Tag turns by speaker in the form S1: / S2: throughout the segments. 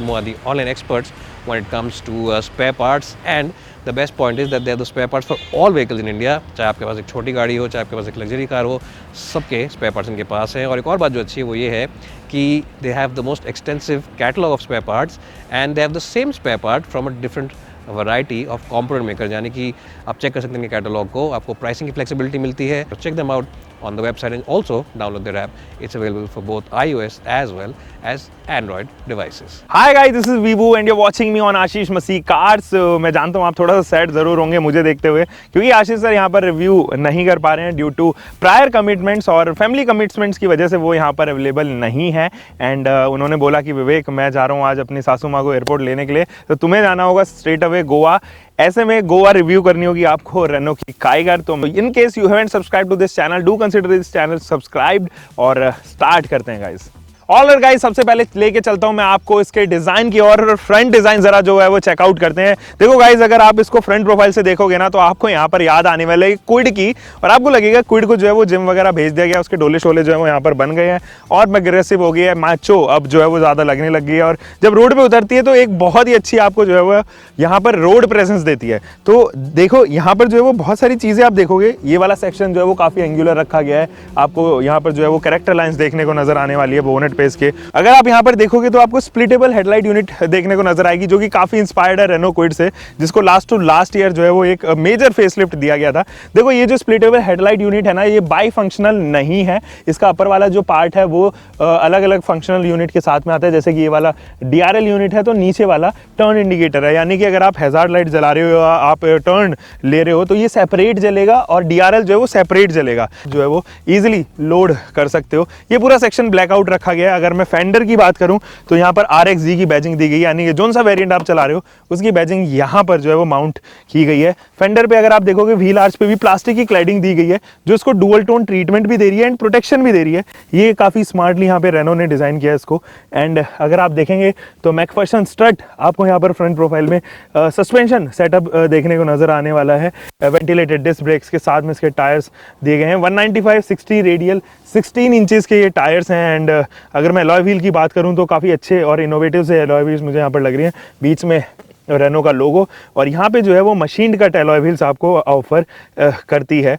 S1: Onmo are the online experts when it comes to spare parts, and the best point is that they are the spare parts for all vehicles in India. चाहे आपके पास एक छोटी गाड़ी हो, चाहे आपके पास एक लग्जरी कार हो, सबके स्पेयर पार्ट्स इनके पास हैं। और एक और बात जो अच्छी है वो ये है कि they have the most extensive catalog of spare parts and they have the same spare part from a different variety of component maker, यानी कि आप चेक कर सकते हैं कैटलॉग को, आपको प्राइसिंग की फ्लेक्सिबिलिटी मिलती है। Check them out on the website and also download their app. It's available for both iOS as well as Android devices.
S2: Hi guys, this is Vivu and you're watching me on Ashish Masih Cars. मैं जानता हूँ आप थोड़ा सा sad ज़रूर होंगे मुझे देखते हुए, क्योंकि आशीष सर यहाँ पर रिव्यू नहीं कर पा रहे हैं ड्यू टू प्रायर कमिटमेंट्स और फैमिली कमिटमेंट्स की वजह से वो यहाँ पर अवेलेबल नहीं है। एंड उन्होंने बोला कि विवेक मैं जा रहा हूँ आज अपनी सासू माँ को एयरपोर्ट लेने के लिए, तो तुम्हें जाना होगा स्ट्रेट अवे गोवा। ऐसे में गोवा रिव्यू करनी होगी आपको रेनो की काइगर। तो in case you haven't subscribe to this channel, do consider this channel subscribed और स्टार्ट करते हैं गाइस। ऑलराइट गाइस, सबसे पहले लेके चलता हूं मैं आपको इसके डिजाइन की और फ्रंट डिजाइन जरा जो है वो चेकआउट करते हैं। देखो गाइस, अगर आप इसको फ्रंट प्रोफाइल से देखोगे ना तो आपको यहाँ पर याद आने वाले है क्विड की, और आपको लगेगा क्विड को जो है वो जिम वगैरह भेज दिया गया, उसके डोले शोले जो है वो यहाँ पर बन गए हैं और एग्रेसिव हो गई है, मैचो अब जो है वो ज्यादा लगने लग गई है। और जब रोड पे उतरती है तो एक बहुत ही अच्छी आपको जो है वो यहाँ पर रोड प्रेजेंस देती है। तो देखो यहाँ पर जो है वो बहुत सारी चीजें आप देखोगे, ये वाला सेक्शन जो है वो काफी एंगुलर रखा गया है, आपको यहाँ पर जो है वो कैरेक्टर लाइंस देखने को नजर आने वाली है बोनेट पे इसके। अगर आप यहाँ पर देखोगे तो आपको स्प्लिटेबल हेडलाइट यूनिट देखने को नजर आएगी, जो कि काफी इंस्पायर्ड है रेनो क्विड से, जिसको लास्ट ईयर जो है वो एक मेजर फेसलिफ्ट दिया गया था। देखो ये जो स्प्लिटेबल हेडलाइट यूनिट है ना, ये बाई फंक्शनल नहीं है, इसका अपर वाला जो पार्ट है वो अलग अलग फंक्शनल यूनिट के साथ में आता है। जैसे कि ये वाला DRL यूनिट है तो नीचे वाला टर्न इंडिकेटर है, यानी कि अगर आप हैजार्ड लाइट जला रहे हो, आप टर्न ले रहे हो तो ये सेपरेट जलेगा और DRL जो है वो सेपरेट जलेगा, जो है वो इजिली लोड कर सकते हो। ये पूरा सेक्शन ब्लैकआउट रखा गया है। अगर मैं फेंडर की बात करूं तो यहाँ पर RXZ की बैजिंग दी गई है, यानी कि जो सा वेरिएंट आप चला रहे हो उसकी बैजिंग यहाँ पर जो है वो माउंट की गई है। फेंडर पे अगर आप देखोगे व्हील आर्च पे भी प्लास्टिक की क्लैडिंग दी गई है, जो इसको डुअल टोन ट्रीटमेंट भी दे रही है एंड प्रोटेक्शन भी दे रही है। ये काफी स्मार्टली यहाँ पे रेनो ने डिजाइन किया है इसको। एंड अगर आप देखेंगे तो मैकफर्सन स्ट्रट आपको यहाँ पर फ्रंट प्रोफाइल में सस्पेंशन सेटअप देखने को नजर आने वाला है, वेंटिलेटेड डिस्क ब्रेक्स के साथ में इसके टायर्स दिए गए हैं। 195/60 रेडियल 16 इंचेस के ये टायर्स हैं। एंड अगर मैं अलॉय व्हील की बात करूं तो काफ़ी अच्छे और इनोवेटिव से अलॉय व्हील्स मुझे यहाँ पर लग रही हैं, बीच में रेनो का लोगो, और यहाँ पे जो है वो मशीन कट अलॉय व्हील्स आपको ऑफर करती है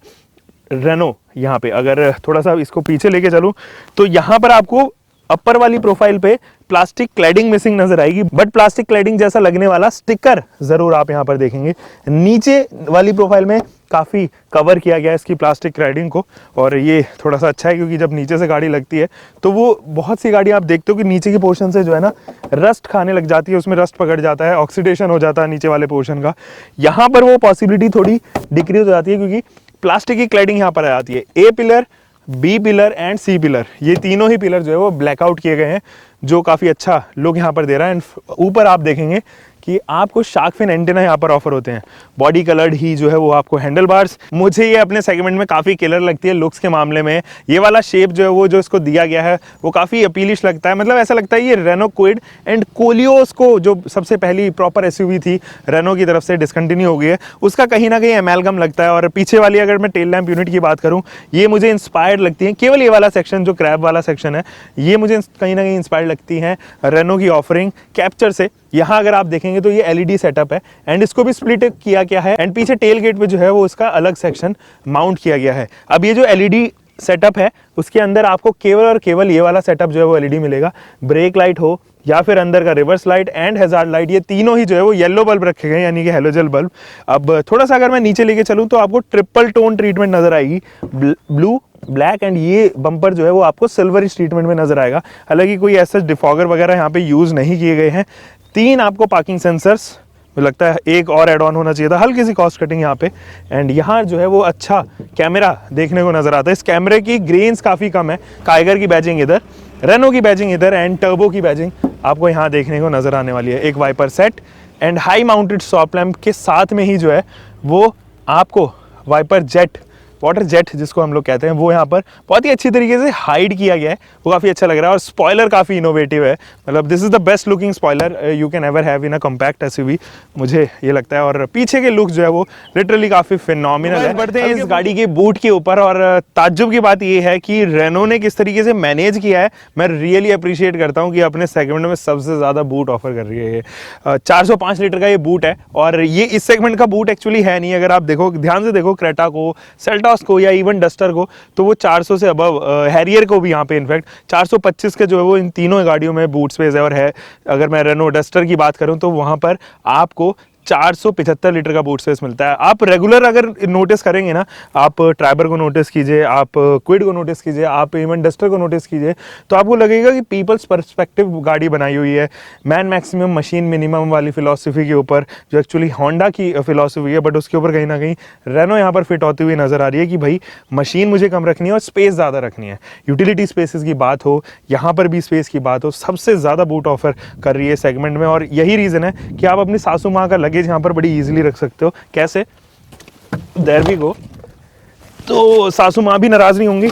S2: रेनो। यहाँ पे अगर थोड़ा सा इसको पीछे लेके चलूँ तो यहाँ पर आपको अपर वाली प्रोफाइल पे प्लास्टिक क्लैडिंग मिसिंग नजर आएगी, बट प्लास्टिक क्लैडिंग जैसा लगने वाला स्टिकर जरूर आप यहाँ पर देखेंगे। नीचे वाली प्रोफाइल में काफी कवर किया गया है इसकी प्लास्टिक क्लैडिंग को, और ये थोड़ा सा अच्छा है क्योंकि जब नीचे से गाड़ी लगती है तो वो बहुत सी गाड़ी आप देखते हो कि नीचे की पोर्शन से जो है ना रस्ट खाने लग जाती है, उसमें रस्ट पकड़ जाता है, ऑक्सीडेशन हो जाता है नीचे वाले पोर्शन का। यहाँ पर वो पॉसिबिलिटी थोड़ी डिक्रीज हो जाती है क्योंकि प्लास्टिक की क्लैडिंग यहाँ पर आ जाती है। A pillar, B pillar and C pillar, ये तीनों ही पिलर जो है वो ब्लैकआउट किए गए हैं, जो काफ़ी अच्छा लुक यहाँ पर दे रहा है। एंड ऊपर आप देखेंगे कि आपको शार्क फिन एंटेना यहाँ पर ऑफर होते हैं, बॉडी कलर्ड ही जो है वो आपको हैंडल बार्स। मुझे ये अपने सेगमेंट में काफ़ी किलर लगती है लुक्स के मामले में। ये वाला शेप जो है वो जो इसको दिया गया है वो काफ़ी अपीलिश लगता है, मतलब ऐसा लगता है ये रेनो क्विड एंड कोलियोस को, जो सबसे पहली प्रॉपर SUV थी रेनो की तरफ से डिसकंटिन्यू हो गई है, उसका कहीं ना कहीं एमैलगम लगता है। और पीछे वाली अगर मैं टेल लैम्प यूनिट की बात करूँ, ये मुझे इंस्पायर्ड लगती है, केवल ये वाला सेक्शन जो क्रैब वाला सेक्शन है ये मुझे कहीं ना कहीं इंस्पायर्ड लगती है रेनो की ऑफरिंग कैप्चर से। यहाँ अगर आप देखेंगे तो ये LED सेटअप है एंड इसको भी स्प्लिट किया गया है, एंड पीछे टेल गेट पे जो है वो इसका अलग सेक्शन माउंट किया गया है। अब ये जो LED सेटअप है उसके अंदर आपको केवल और केवल ये वाला सेटअप जो है वो LED मिलेगा। ब्रेक लाइट हो या फिर अंदर का reverse light and hazard light, ये तीनों ही जो है वो येलो बल्ब रखे गए, यानी कि हेलोजन बल्ब। अब थोड़ा सा अगर मैं नीचे लेके चलूँ तो आपको ट्रिपल टोन ट्रीटमेंट नजर आएगी, ब्लू, ब्लैक एंड ये बम्पर जो है वो आपको सिल्वरिश ट्रीटमेंट में नजर आएगा। हालांकि कोई ऐसा डिफॉगर वगैरह यहाँ पे यूज़ नहीं किए गए हैं। 3 आपको पार्किंग सेंसर्स, मुझे लगता है एक और एड ऑन होना चाहिए था, हल्की सी कॉस्ट कटिंग यहाँ पे। एंड यहाँ जो है वो अच्छा कैमरा देखने को नजर आता है, इस कैमरे की ग्रेन्स काफ़ी कम है। काइगर की बैजिंग इधर, रेनो की बैजिंग इधर एंड टर्बो की बैजिंग आपको यहाँ देखने को नजर आने वाली है। एक wiper set and high mounted stop lamp के साथ में ही जो है वो आपको वाइपर जेट वाटर जेट जिसको हम लोग कहते हैं वो यहाँ पर बहुत ही अच्छी तरीके से हाइड किया गया है, वो काफ़ी अच्छा लग रहा है। और स्पॉइलर काफ़ी इनोवेटिव है, मतलब this is the best looking spoiler you can ever have in a compact SUV, मुझे ये लगता है। और पीछे के लुक जो है वो लिटरली काफ़ी फिनोमिनल है। बढ़ते हैं इस गाड़ी के बूट के ऊपर, और ताज्जुब की बात ये है कि रेनो ने किस तरीके से मैनेज किया है, मैं रियली अप्रिशिएट करता हूँ कि अपने सेगमेंट में सबसे ज़्यादा बूट ऑफर कर रही है ये। 405 लीटर का ये बूट है, और ये इस सेगमेंट का बूट एक्चुअली है नहीं। अगर आप देखो, ध्यान से देखो क्रेटा को, सेल्टॉस को या इवन डस्टर को, तो वो 400 से अबव, हैरियर को भी यहाँ पे इनफैक्ट 425 के जो है वो इन तीनों गाड़ियों में बूट स्पेस है। और है, अगर मैं रेनो डस्टर की बात करूँ तो वहाँ पर आपको 475 लीटर का बूट स्पेस मिलता है। आप रेगुलर अगर नोटिस करेंगे ना, आप ट्राइबर को नोटिस कीजिए, आप क्विड को नोटिस कीजिए, आप इवन डस्टर को नोटिस कीजिए, तो आपको लगेगा कि पीपल्स पर्सपेक्टिव गाड़ी बनाई हुई है, मैन मैक्सिमम मशीन मिनिमम वाली फिलॉसफी के ऊपर, जो एक्चुअली होंडा की फिलॉसफी है, बट उसके ऊपर कहीं ना कहीं रेनो यहाँ पर फिट होती हुई नजर आ रही है कि भाई मशीन मुझे कम रखनी है और स्पेस ज़्यादा रखनी है। यूटिलिटी स्पेसेस की बात हो, यहाँ पर भी स्पेस की बात हो, सबसे ज़्यादा बूट ऑफर कर रही है सेगमेंट में। और यही रीज़न है कि आप अपनी सासू माँ का लगेज यहाँ पर बड़ी इजीली रख सकते हो। कैसे? There we go. तो सासू माँ भी नाराज नहीं होंगी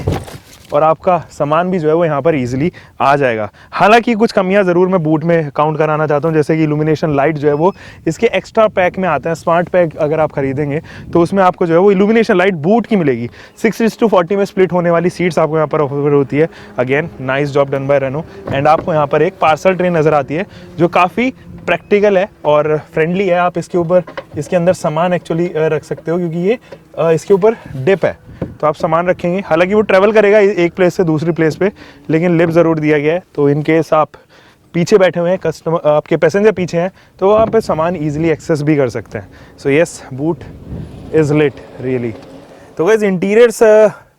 S2: और आपका सामान भी जो है वो यहाँ पर इजीली आ जाएगा। हालांकि कुछ कमियां ज़रूर मैं बूट में काउंट कराना चाहता हूँ, जैसे कि इल्यूमिनेशन लाइट जो है वो इसके एक्स्ट्रा पैक में आते हैं। स्मार्ट पैक अगर आप खरीदेंगे तो उसमें आपको जो है वो इल्यूमिनेशन लाइट बूट की मिलेगी। 6:40 में स्प्लिट होने वाली सीट्स आपको यहाँ पर ऑफर होती है। Again nice job done by Renault. And आपको यहाँ पर एक पार्सल ट्रे नज़र आती है जो काफ़ी प्रैक्टिकल है और फ्रेंडली है। आप इसके ऊपर, इसके अंदर सामान एक्चुअली रख सकते हो, क्योंकि ये इसके ऊपर डिप है, तो आप सामान रखेंगे। हालांकि वो ट्रैवल करेगा एक प्लेस से दूसरी प्लेस पे, लेकिन लिप ज़रूर दिया गया है। तो इन केस आप पीछे बैठे हुए हैं, कस्टमर आपके पैसेंजर पीछे हैं, तो वहाँ पे सामान ईजिली एक्सेस भी कर सकते हैं। So yes, boot is lit really. तो गाइस इंटीरियर्स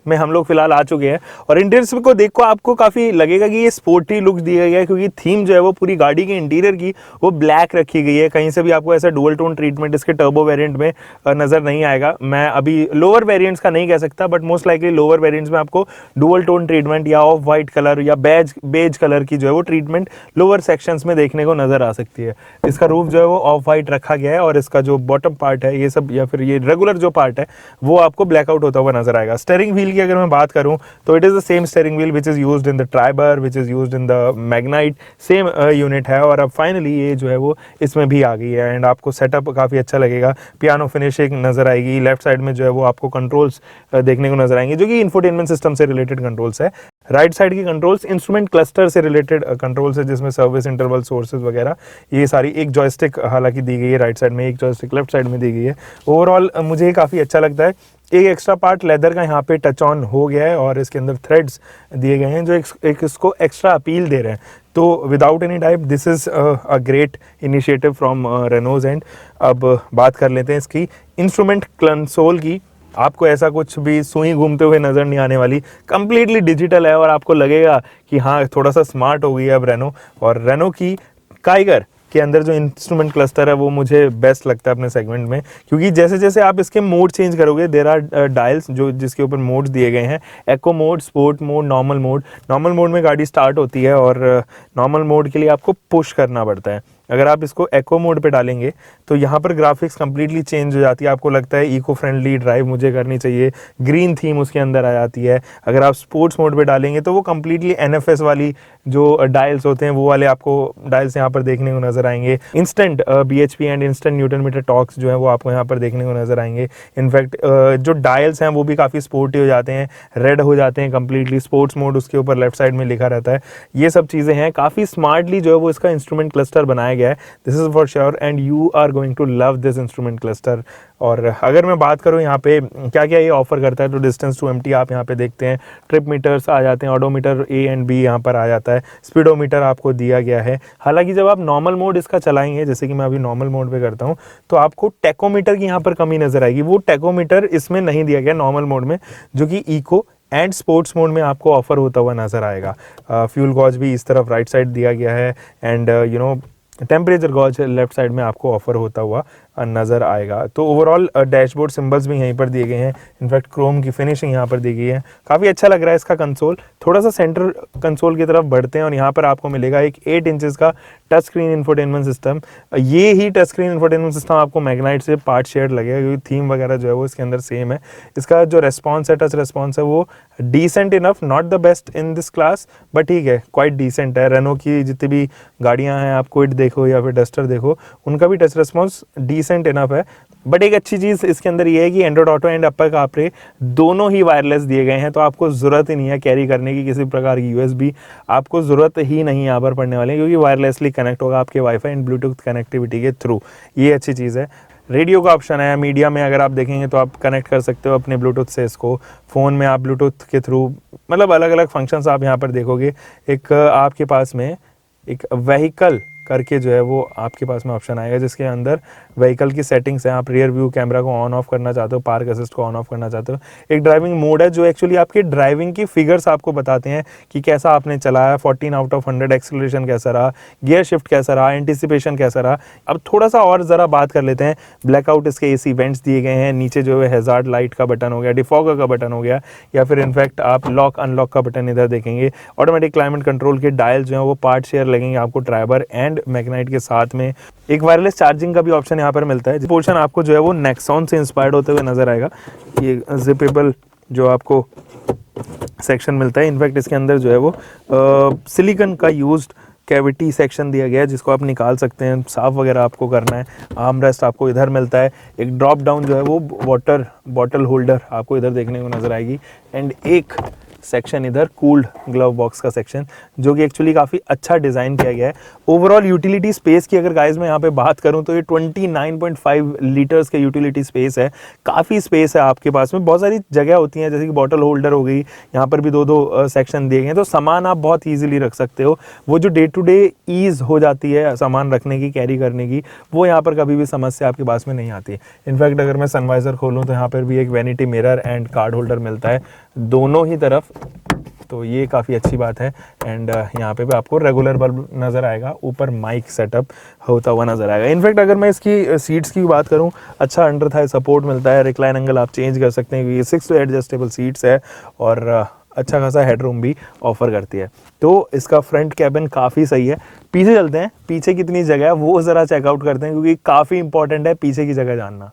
S2: में हम लोग फिलहाल आ चुके हैं, और इंटीरियर्स को देखो आपको काफ़ी लगेगा कि ये स्पोर्टी लुक दिया गया है, क्योंकि थीम जो है वो पूरी गाड़ी के इंटीरियर की वो ब्लैक रखी गई है। कहीं से भी आपको ऐसा डुअल टोन ट्रीटमेंट इसके टर्बो वेरिएंट में नज़र नहीं आएगा। मैं अभी लोअर वेरिएंट्स का नहीं कह सकता, but most likely lower variants में आपको डुअल टोन ट्रीटमेंट या ऑफ वाइट कलर या बेज कलर की जो है वो ट्रीटमेंट लोअर सेक्शंस में देखने को नज़र आ सकती है। इसका रूफ जो है वो ऑफ वाइट रखा गया है, और इसका जो बॉटम पार्ट है ये सब, या फिर ये रेगुलर जो पार्ट है वो आपको ब्लैकआउट होता हुआ नजर आएगा। स्टीयरिंग व्हील की अगर मैं बात करूं तो it is the same steering wheel which is used in the Triber, which is used in the Magnite, same unit है। और अब फाइनली ये जो है वो इसमें भी आ गई है, एंड आपको सेटअप काफ़ी अच्छा लगेगा। पियानो फिनिशिंग नजर आएगी। लेफ्ट साइड में जो है वो आपको कंट्रोल्स देखने को नजर आएंगे, जो कि इंफोटेनमेंट सिस्टम से रिलेटेड कंट्रोल्स है। राइट साइड की कंट्रोल्स इंस्ट्रूमेंट क्लस्टर से रिलेटेड कंट्रोल्स है, जिसमें सर्विस इंटरवल सोर्सेज वगैरह ये सारी, एक जॉयस्टिक हालांकि दी गई है राइट साइड में, एक जॉयस्टिक लेफ्ट साइड में दी गई है। ओवरऑल मुझे काफ़ी अच्छा लगता है। एक एक्स्ट्रा पार्ट लेदर का यहाँ पे टच ऑन हो गया है, और इसके अंदर थ्रेड्स दिए गए हैं जो एक इसको एक्स्ट्रा अपील दे रहे हैं। तो without any type this is a great initiative from Renault's end. अब बात कर लेते हैं इसकी इंस्ट्रूमेंट कंसोल की। आपको ऐसा कुछ भी सुई घूमते हुए नज़र नहीं आने वाली, कंप्लीटली डिजिटल है, और आपको लगेगा कि हाँ थोड़ा सा स्मार्ट हो गई है अब रेनो। और रेनो की काइगर के अंदर जो इंस्ट्रूमेंट क्लस्टर है वो मुझे बेस्ट लगता है अपने सेगमेंट में, क्योंकि जैसे जैसे आप इसके मोड चेंज करोगे, देयर आर डायल्स जो जिसके ऊपर मोड्स दिए गए हैं, eco mode, sport mode, normal mode. Normal mode में गाड़ी स्टार्ट होती है, और नॉर्मल मोड के लिए आपको पुश करना पड़ता है। अगर आप इसको एको मोड पे डालेंगे तो यहाँ पर ग्राफिक्स कंप्लीटली चेंज हो जाती है। आपको लगता है इको फ्रेंडली ड्राइव मुझे करनी चाहिए, ग्रीन थीम उसके अंदर आ जाती है। अगर आप स्पोर्ट्स मोड पे डालेंगे तो वो कंप्लीटली एनएफएस वाली जो डायल्स होते हैं वो वाले आपको डायल्स यहाँ पर देखने को नजर आएंगे। Instant BHP and instant newton meter torques जो है वो आपको यहाँ पर देखने को नजर आएंगे। इनफैक्ट जो डायल्स हैं वो भी काफ़ी स्पोर्टी हो जाते हैं, रेड हो जाते हैं कंप्लीटली। स्पोर्ट्स मोड उसके ऊपर लेफ्ट साइड में लिखा रहता है। ये सब चीज़ें हैं, काफ़ी स्मार्टली जो है वो इसका इंस्ट्रूमेंट क्लस्टर बनाया गया है। This is for sure, and you are going to love this instrument cluster. और अगर मैं बात करूँ यहाँ पे क्या क्या ये ऑफर करता है, तो डिस्टेंस टू एम्प्टी आप यहाँ पे देखते हैं, ट्रिप मीटर्स आ जाते हैं, ऑडोमीटर ए एंड बी यहाँ पर आ जाता है, स्पीडोमीटर आपको दिया गया है। हालांकि जब आप नॉर्मल मोड इसका चलाएंगे, जैसे कि मैं अभी नॉर्मल मोड पे करता हूँ, तो आपको टेकोमीटर की यहाँ पर कमी नजर आएगी। वो टेकोमीटर इसमें नहीं दिया गया नॉर्मल मोड में, जो कि इको एंड स्पोर्ट्स मोड में आपको ऑफर होता हुआ नजर आएगा। फ्यूल गॉज भी इस तरफ राइट साइड दिया गया है, and temperature gauge left side में आपको ऑफर होता हुआ नज़र आएगा। तो ओवरऑल डैशबोर्ड सिंबल्स भी यहीं पर दिए गए हैं। इनफैक्ट क्रोम की फिनिशिंग यहाँ पर दी गई है। काफ़ी अच्छा लग रहा है इसका कंसोल। थोड़ा सा सेंटर कंसोल की तरफ बढ़ते हैं, और यहाँ पर आपको मिलेगा एक 8 इंचेस का टच स्क्रीन इंफोटेनमेंट सिस्टम। ये ही टच स्क्रीन इंफोटेनमेंट सिस्टम आपको मैग्नाइट से पार्ट शेयर लगेगा, क्योंकि थीम वगैरह जो है वो इसके अंदर सेम है। इसका जो रेस्पॉन्स है, टच रेस्पॉन्स है, वो decent enough, not the best in this class, but ठीक है, क्वाइट डिसेंट है। रेनो की जितनी भी गाड़ियाँ हैं, आप क्विड देखो या फिर डस्टर देखो, उनका भी टच रेस्पॉन्स डिसेंट इनफ है। बट एक अच्छी चीज़ इसके अंदर ये है कि Android auto and Apple CarPlay दोनों ही वायरलेस दिए गए हैं, तो आपको ज़रूरत ही नहीं है कैरी करने की किसी प्रकार की USB, आपको ज़रूरत ही नहीं यहाँ पर पड़ने वाली है, क्योंकि वायरलेसली कनेक्ट होगा आपके वाईफाई एंड ब्लूटूथ कनेक्टिविटी के थ्रू। ये अच्छी चीज़ है। रेडियो का ऑप्शन है, मीडिया में अगर आप देखेंगे तो आप कनेक्ट कर सकते हो अपने ब्लूटूथ से इसको। फ़ोन में आप ब्लूटूथ के थ्रू, मतलब अलग अलग फंक्शंस आप यहाँ पर देखोगे। एक आपके पास में एक व्हीकल करके जो है वो आपके पास में ऑप्शन आएगा, जिसके अंदर व्हीकल की सेटिंग्स हैं। आप रियर व्यू कैमरा को ऑन ऑफ करना चाहते हो, पार्क असिस्ट को ऑन ऑफ करना चाहते हो। एक ड्राइविंग मोड है जो एक्चुअली आपके ड्राइविंग की फिगर्स आपको बताते हैं कि कैसा आपने चलाया, 14 आउट ऑफ 100 एक्सेलरेशन कैसा रहा, गियर शिफ्ट कैसा रहा, एंटिसिपेशन कैसा रहा। अब थोड़ा सा और ज़रा बात कर लेते हैं। ब्लैकआउट इसके AC वेंट्स दिए गए हैं, नीचे जो है हैजार्ड लाइट का बटन हो गया, डिफॉगर का बटन हो गया, या फिर इनफैक्ट आप लॉक अनलॉक का बटन इधर देखेंगे। ऑटोमेटिक क्लाइमेट कंट्रोल के डायल जो है वो पार्ट शेयर लगेंगे आपको ट्राइबर एंड मैग्नाइट के साथ में। एक वायरलेस चार्जिंग का भी ऑप्शन यहाँ पर मिलता है। पोर्शन आपको जो है वो नेक्सॉन से इंस्पायर्ड होते हुए नजर आएगा। ये जिपेबल जो आपको सेक्शन मिलता है, इनफैक्ट इसके अंदर जो है वो सिलिकॉन का यूज्ड कैविटी सेक्शन दिया गया है, जिसको आप निकाल सकते हैं, साफ वगैरह आपको करना है। आर्म रेस्ट आपको इधर मिलता है। एक ड्रॉप डाउन जो है वो वाटर बॉटल होल्डर आपको इधर देखने को नजर आएगी, एंड एक सेक्शन इधर कूल्ड ग्लव बॉक्स का सेक्शन, जो कि एक्चुअली काफ़ी अच्छा डिज़ाइन किया गया है। ओवरऑल यूटिलिटी स्पेस की अगर गाइस मैं यहाँ पे बात करूँ तो ये 29.5 लीटर्स के यूटिलिटी स्पेस है। काफ़ी स्पेस है आपके पास में, बहुत सारी जगह होती हैं, जैसे कि बॉटल होल्डर हो गई, यहाँ पर भी दो सेक्शन दिए गए हैं, तो सामान आप बहुत ईजिली रख सकते हो। वो जो डे टू डे ईज़ हो जाती है सामान रखने की, कैरी करने की, वो यहाँ पर कभी भी समस्या आपके पास में नहीं आती। इनफैक्ट अगर मैं सनवाइज़र खोलूँ तो यहाँ पर भी एक vanity mirror and card holder मिलता है दोनों ही तरफ, तो ये काफ़ी अच्छी बात है। एंड यहाँ पे भी आपको रेगुलर बल्ब नज़र आएगा, ऊपर माइक सेटअप होता हुआ नज़र आएगा। इनफैक्ट अगर मैं इसकी सीट्स की बात करूँ, अच्छा अंडर थाई सपोर्ट मिलता है, रिक्लाइन एंगल आप चेंज कर सकते हैं, ये 6 एडजस्टेबल सीट्स है, और अच्छा खासा हेडरूम भी ऑफर करती है। तो इसका फ्रंट कैबिन काफ़ी सही है। पीछे चलते हैं, पीछे कितनी जगह है वो ज़रा चेकआउट करते हैं, क्योंकि काफ़ी इंपॉर्टेंट है पीछे की जगह जानना।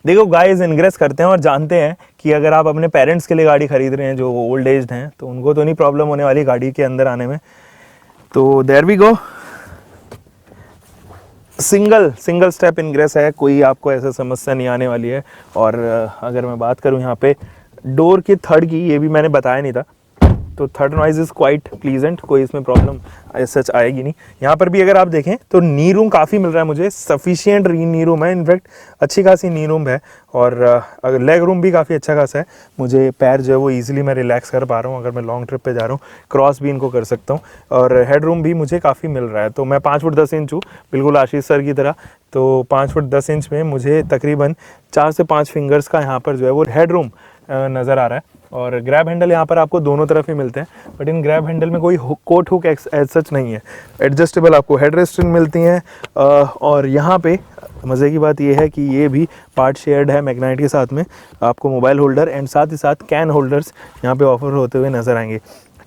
S2: देखो गाइस, इनग्रेस करते हैं और जानते हैं कि अगर आप अपने पेरेंट्स के लिए गाड़ी खरीद रहे हैं जो ओल्ड एज्ड हैं, तो उनको तो नहीं प्रॉब्लम होने वाली गाड़ी के अंदर आने में। तो there we go, single step ingress है, कोई आपको ऐसा समस्या नहीं आने वाली है। और अगर मैं बात करूं यहाँ पे डोर की थर्ड की, ये भी मैंने बताया नहीं था, तो third noise is quite pleasant, कोई इसमें प्रॉब्लम सच आएगी नहीं। यहाँ पर भी अगर आप देखें तो नी रूम काफ़ी मिल रहा है मुझे, सफिशिएंट नी रूम है, इनफैक्ट अच्छी खासी नी रूम है। और अगर लेग रूम भी काफ़ी अच्छा खासा है, मुझे पैर जो है वो ईजिली मैं रिलैक्स कर पा रहा हूँ। अगर मैं लॉन्ग ट्रिप पे जा रहा हूँ, क्रॉस भी इनको कर सकता हूँ। और हेड रूम भी मुझे काफ़ी मिल रहा है। तो मैं 5 फुट 10 इंच हूँ, बिल्कुल आशीष सर की तरह। तो 5 फुट 10 इंच में मुझे तकरीबन 4 से 5 फिंगर्स का यहाँ पर जो है वो हेड रूम नज़र आ रहा है। और ग्रैब हैंडल यहाँ पर आपको दोनों तरफ ही मिलते हैं, बट इन ग्रैब हैंडल में कोई कोट हुक एज सच नहीं है। एडजस्टेबल आपको हेड रेस्टिंग मिलती हैं। और यहाँ पे मज़े की बात ये है कि ये भी पार्ट शेयर्ड है मैग्नाइट के साथ में। आपको मोबाइल होल्डर एंड साथ ही साथ कैन होल्डर्स यहाँ पे ऑफर होते हुए नज़र आएंगे।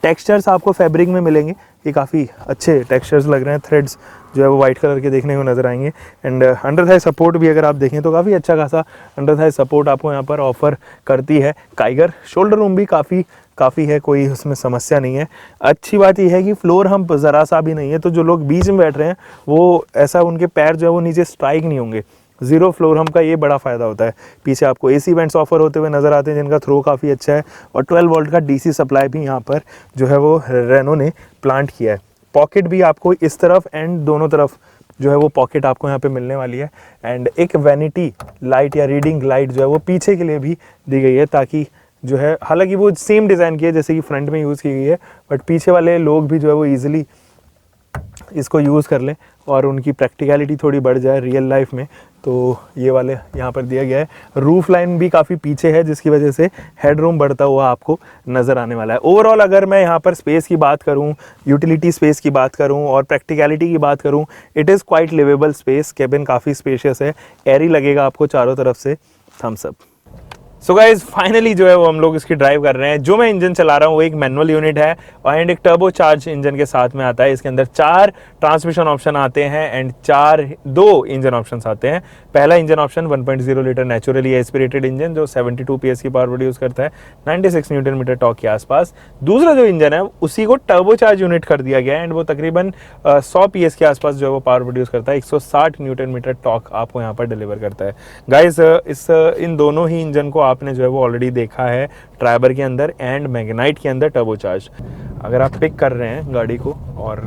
S2: टेक्सचर्स आपको फैब्रिक में मिलेंगे, ये काफ़ी अच्छे टेक्सचर्स लग रहे हैं। थ्रेड्स जो है वो वाइट कलर के देखने को नज़र आएंगे। एंड अंडर थाई सपोर्ट भी अगर आप देखें तो काफ़ी अच्छा खासा अंडर थाई सपोर्ट आपको यहाँ पर ऑफर करती है काइगर। शोल्डर रूम भी काफ़ी है, कोई उसमें समस्या नहीं है। अच्छी बात यह है कि फ्लोर हम्प ज़रा सा भी नहीं है, तो जो लोग बीच में बैठ रहे हैं वो ऐसा उनके पैर जो है वो नीचे स्ट्राइक नहीं होंगे। जीरो फ्लोर हम्प का ये बड़ा फ़ायदा होता है। पीछे आपको AC वेंट्स ऑफर होते हुए नज़र आते हैं, जिनका थ्रो काफ़ी अच्छा है। और 12 वोल्ट का DC सप्लाई भी यहाँ पर जो है वो रेनो ने प्लांट किया है। पॉकेट भी आपको इस तरफ एंड दोनों तरफ जो है वो पॉकेट आपको यहाँ पे मिलने वाली है। एंड एक वैनिटी लाइट या रीडिंग लाइट जो है वो पीछे के लिए भी दी गई है, ताकि जो है, हालांकि वो सेम डिज़ाइन की है जैसे कि फ्रंट में यूज़ की गई है, बट पीछे वाले लोग भी जो है वो ईजिली इसको यूज़ कर लें और उनकी प्रैक्टिकलिटी थोड़ी बढ़ जाए रियल लाइफ में। तो ये वाले यहाँ पर दिया गया है। रूफ लाइन भी काफ़ी पीछे है, जिसकी वजह से हेड रूम बढ़ता हुआ आपको नज़र आने वाला है। ओवरऑल अगर मैं यहाँ पर स्पेस की बात करूँ, यूटिलिटी स्पेस की बात करूँ और प्रैक्टिकलिटी की बात करूँ, it is quite livable space. Cabin काफ़ी स्पेशियस है, एयरी लगेगा आपको चारों तरफ से। Thumbs up. So guys finally जो है वो हम लोग इसकी ड्राइव कर रहे हैं। जो मैं इंजन चला रहा हूँ वो एक मैनुअल यूनिट है एंड एक टर्बो चार्ज इंजन के साथ में आता है। इसके अंदर 4 ट्रांसमिशन ऑप्शन आते हैं एंड 2 इंजन ऑप्शंस आते हैं। पहला engine option 1.0 litre naturally aspirated engine जो 72 PS की पावर प्रोड्यूस करता है, 96 न्यूटन मीटर टॉर्क के आसपास। दूसरा जो इंजन है उसी को टर्बो चार्ज यूनिट कर दिया गया है एंड वो तकरीबन 100 PS के आसपास जो है वो पावर प्रोड्यूस करता है, 160 न्यूटन मीटर टॉर्क आपको यहाँ पर डिलीवर करता है। गाइज इन दोनों ही इंजन को आपने जो है वो ऑलरेडी देखा है ट्राइबर के अंदर एंड मैग्नाइट के अंदर टर्बो चार्ज। अगर आप पिक कर रहे हैं गाड़ी को और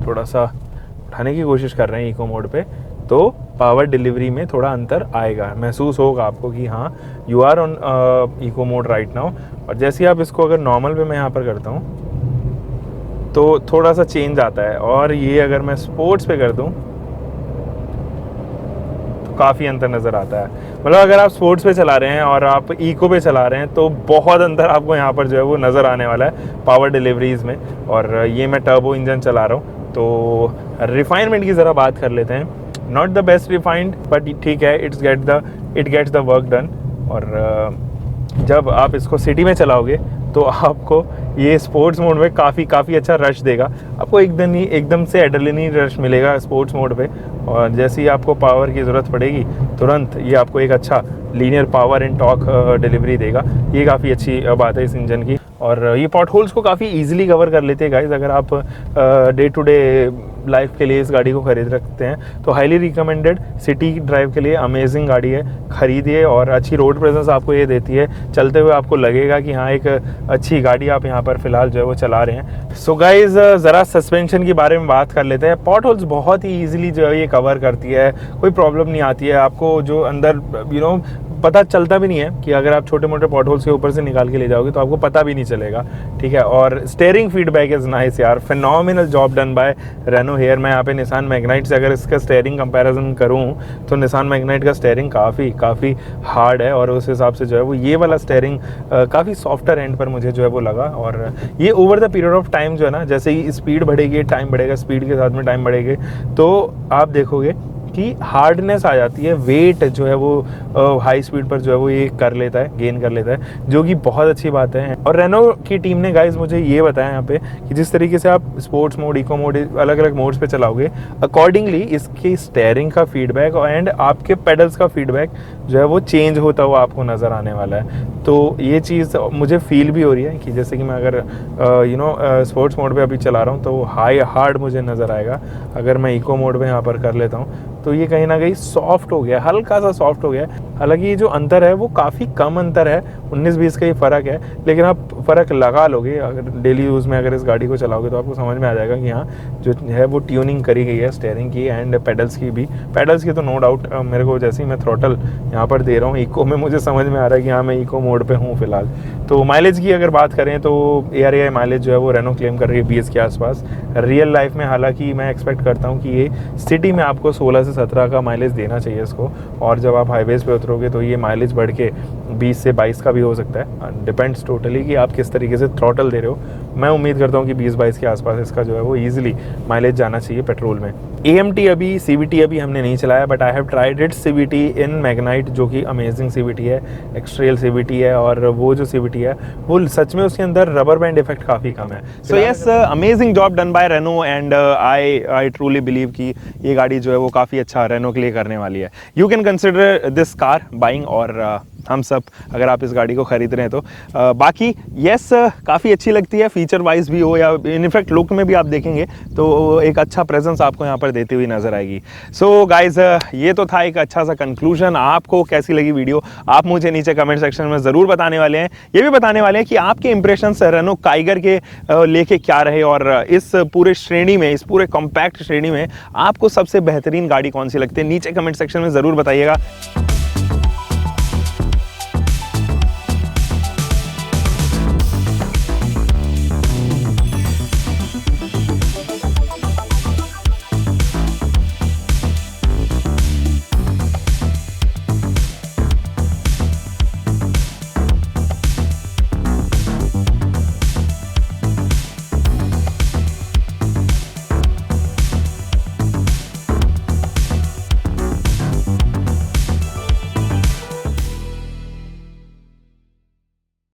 S2: थोड़ा सा उठाने की कोशिश कर रहे हैं इको मोड पे, तो पावर डिलीवरी में थोड़ा अंतर आएगा, महसूस होगा आपको कि हाँ you are on eco mode right now. और जैसे ही आप इसको अगर नॉर्मल पे मैं यहाँ पर करता हूँ तो थोड़ा सा चेंज आता है, और ये अगर मैं स्पोर्ट्स पे कर दूँ काफ़ी अंतर नज़र आता है। मतलब अगर आप स्पोर्ट्स पे चला रहे हैं और आप इको पे चला रहे हैं तो बहुत अंतर आपको यहाँ पर जो है वो नज़र आने वाला है पावर डिलीवरीज में। और ये मैं टर्बो इंजन चला रहा हूँ, तो रिफाइनमेंट की ज़रा बात कर लेते हैं। Not the best refined but ठीक है, it gets the work done. और जब आप इसको सिटी में चलाओगे तो आपको ये स्पोर्ट्स मोड में काफ़ी अच्छा रश देगा। आपको एकदम से एड्रेनलिन रश मिलेगा स्पोर्ट्स मोड पे, और जैसे ही आपको पावर की ज़रूरत पड़ेगी तुरंत ये आपको एक अच्छा linear power and torque delivery देगा। ये काफ़ी अच्छी बात है इस इंजन की। और ये पॉट होल्स को काफ़ी ईजिली कवर कर लेते हैं गाइज। अगर आप डे टू डे लाइफ के लिए इस गाड़ी को खरीद रखते हैं तो हाईली रिकमेंडेड, सिटी ड्राइव के लिए अमेजिंग गाड़ी है, खरीदिए। और अच्छी रोड प्रेजेंस आपको ये देती है, चलते हुए आपको लगेगा कि हाँ एक अच्छी गाड़ी आप यहाँ पर फिलहाल जो है वो चला रहे हैं। सो गाइज ज़रा सस्पेंशन के बारे में बात कर लेते हैं। पॉट होल्स बहुत ही ईजिली जो है ये कवर करती है, कोई प्रॉब्लम नहीं आती है आपको। जो अंदर पता चलता भी नहीं है कि अगर आप छोटे मोटे पॉट होल्स के ऊपर से निकाल के ले जाओगे तो आपको पता भी नहीं चलेगा, ठीक है। और स्टेयरिंग फीडबैक इज़ नाइस यार, phenomenal job done by Renault here. मैं यहाँ पे निसान मैग्नाइट से अगर इसका स्टेयरिंग कंपैरिजन करूँ तो निसान मैग्नाइट का स्टेयरिंग काफ़ी हार्ड है, और उस हिसाब से जो है वो ये वाला स्टेयरिंग काफ़ी सॉफ्टर एंड पर मुझे जो है वो लगा। और ये over the period of time जो है ना, जैसे ही स्पीड बढ़ेगी टाइम बढ़ेगा, स्पीड के साथ में टाइम बढ़ेगी, तो आप देखोगे कि हार्डनेस आ जाती है, वेट जो है वो हाई स्पीड पर जो है वो ये कर लेता है, गेन कर लेता है, जो कि बहुत अच्छी बात है। और रेनो की टीम ने गाइज मुझे ये बताया यहाँ पे कि जिस तरीके से आप स्पोर्ट्स मोड, इको मोड, अलग अलग मोड्स पे चलाओगे, अकॉर्डिंगली इसकी स्टेयरिंग का फीडबैक एंड आपके पेडल्स का फीडबैक जो है वो चेंज होता हुआ आपको नज़र आने वाला है। तो ये चीज़ मुझे फील भी हो रही है कि जैसे कि मैं अगर स्पोर्ट्स मोड पे अभी चला रहा हूँ तो हार्ड मुझे नज़र आएगा। अगर मैं इको मोड पे यहाँ पर कर लेता हूँ तो ये कहीं ना कहीं सॉफ्ट हो गया, हल्का सा सॉफ्ट हो गया। हालांकि ये जो अंतर है वो काफ़ी कम अंतर है, 19-20 का ही फ़र्क है, लेकिन आप फ़र्क लगा लोगे अगर डेली यूज़ में अगर इस गाड़ी को चलाओगे तो आपको समझ में आ जाएगा कि हाँ जो है वो ट्यूनिंग करी गई है स्टेयरिंग की एंड पेडल्स की भी। पेडल्स की तो नो डाउट मेरे को जैसे ही मैं थ्रोटल यहाँ पर दे रहा हूँ इको में, मुझे समझ में आ रहा है कि हाँ मैं इको मोड पर हूँ फिलहाल। तो माइलेज की अगर बात करें तो ARAI माइलेज जो है वो रेनो क्लेम कर रही है 20 के आसपास। रियल लाइफ में हालांकि मैं एक्सपेक्ट करता हूँ कि ये सिटी में आपको 16 से 17 का माइलेज देना चाहिए इसको, और जब आप हाईवेज़ पे उतरोगे तो ये माइलेज बढ़ के 20 से 22 का भी हो सकता है। डिपेंड्स टोटली कि आप किस तरीके से थ्रॉटल दे रहे हो। मैं उम्मीद करता हूँ कि 20-22 के आसपास इसका जो है वो ईजिली माइलेज जाना चाहिए पेट्रोल में। AMT अभी CVT अभी हमने नहीं चलाया, but I have tried it CVT in Magnite, जो कि अमेजिंग CVT है, एक्सट्रेल CVT है। और वो जो CVT है वो सच में उसके अंदर रबर बैंड इफेक्ट काफ़ी कम है। So yes, amazing job done by Renault and I truly believe कि ये गाड़ी जो है वो काफ़ी अच्छा रेनो के लिए करने वाली है। You can consider this car buying, और हम सब अगर आप इस गाड़ी को खरीद रहे हैं तो बाकी येस काफ़ी अच्छी लगती है, फीचर वाइज भी हो या इनफैक्ट लुक में भी आप देखेंगे तो एक अच्छा प्रेजेंस आपको यहाँ पर देती हुई नजर आएगी। सो गाइज ये तो था एक अच्छा सा कंक्लूजन। आपको कैसी लगी वीडियो आप मुझे नीचे कमेंट सेक्शन में ज़रूर बताने वाले हैं। ये भी बताने वाले हैं कि आपके इंप्रेशंस रेनो काइगर के लेके क्या रहे, और इस पूरे श्रेणी में, इस पूरे कॉम्पैक्ट श्रेणी में आपको सबसे बेहतरीन गाड़ी कौन सी लगती है, नीचे कमेंट सेक्शन में ज़रूर बताइएगा।